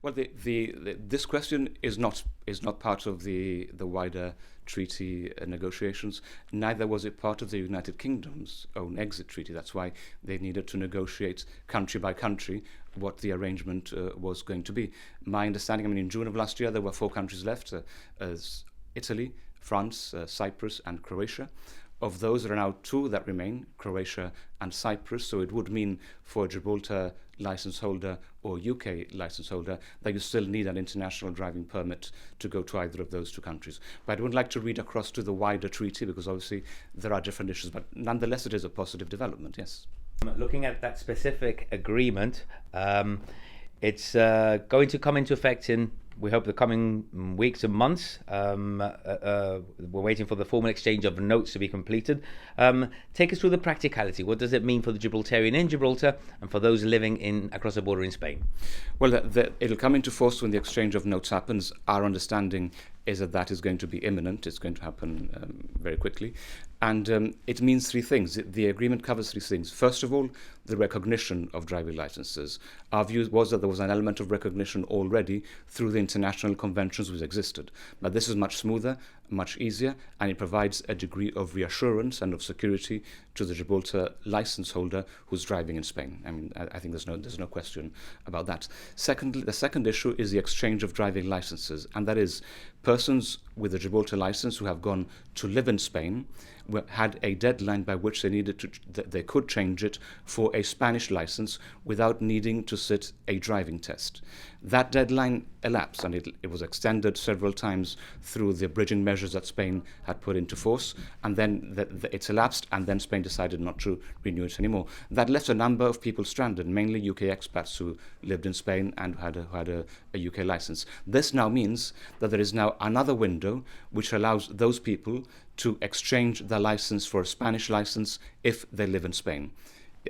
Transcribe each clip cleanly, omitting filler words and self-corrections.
Well, this question is not part of the wider treaty negotiations. Neither was it part of the United Kingdom's own exit treaty. That's why they needed to negotiate country by country what the arrangement was going to be. My understanding, I mean, in June of last year, there were four countries left: as Italy, France, Cyprus, and Croatia. Of those, there are now two that remain, Croatia and Cyprus. So it would mean for a Gibraltar license holder or UK license holder that you still need an international driving permit to go to either of those two countries. But I would like to read across to the wider treaty because obviously there are different issues. But nonetheless, it is a positive development, yes. Looking at that specific agreement, it's going to come into effect in, we hope, the coming weeks and months. We're waiting for the formal exchange of notes to be completed. Take us through the practicality. What does it mean for the Gibraltarian in Gibraltar and for those living across the border in Spain? Well, it'll come into force when the exchange of notes happens. Our understanding is that is going to be imminent. It's going to happen very quickly. And it means three things. The agreement covers three things. First of all, the recognition of driving licenses. Our view was that there was an element of recognition already through the international conventions which existed. But this is much smoother, much easier, and it provides a degree of reassurance and of security to the Gibraltar license holder who's driving in Spain. I mean, I think there's no question about that. Secondly, the second issue is the exchange of driving licenses, and that is persons with a Gibraltar license who have gone to live in Spain had a deadline by which they could change it for a Spanish license without needing to sit a driving test. That deadline elapsed, and it was extended several times through the bridging measures that Spain had put into force, and then it's elapsed, and then Spain decided not to renew it anymore. That left a number of people stranded, mainly UK expats who lived in Spain and had a UK license. This now means that there is now another window which allows those people to exchange their license for a Spanish license if they live in Spain.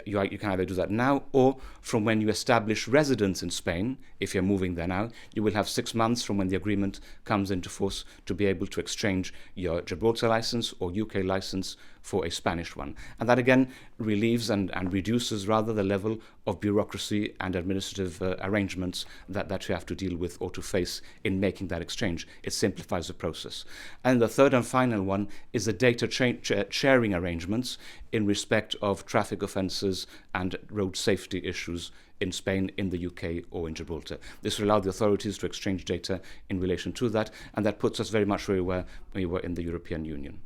You can either do that now, or from when you establish residence in Spain. If you're moving there now, you will have 6 months from when the agreement comes into force to be able to exchange your Gibraltar license or UK license for a Spanish one. And that again relieves and reduces rather the level of bureaucracy and administrative arrangements that you have to deal with or to face in making that exchange. It simplifies the process. And the third and final one is the data sharing arrangements in respect of traffic offences and road safety issues in Spain, in the UK, or in Gibraltar. This will allow the authorities to exchange data in relation to that, and that puts us very much where we were in the European Union.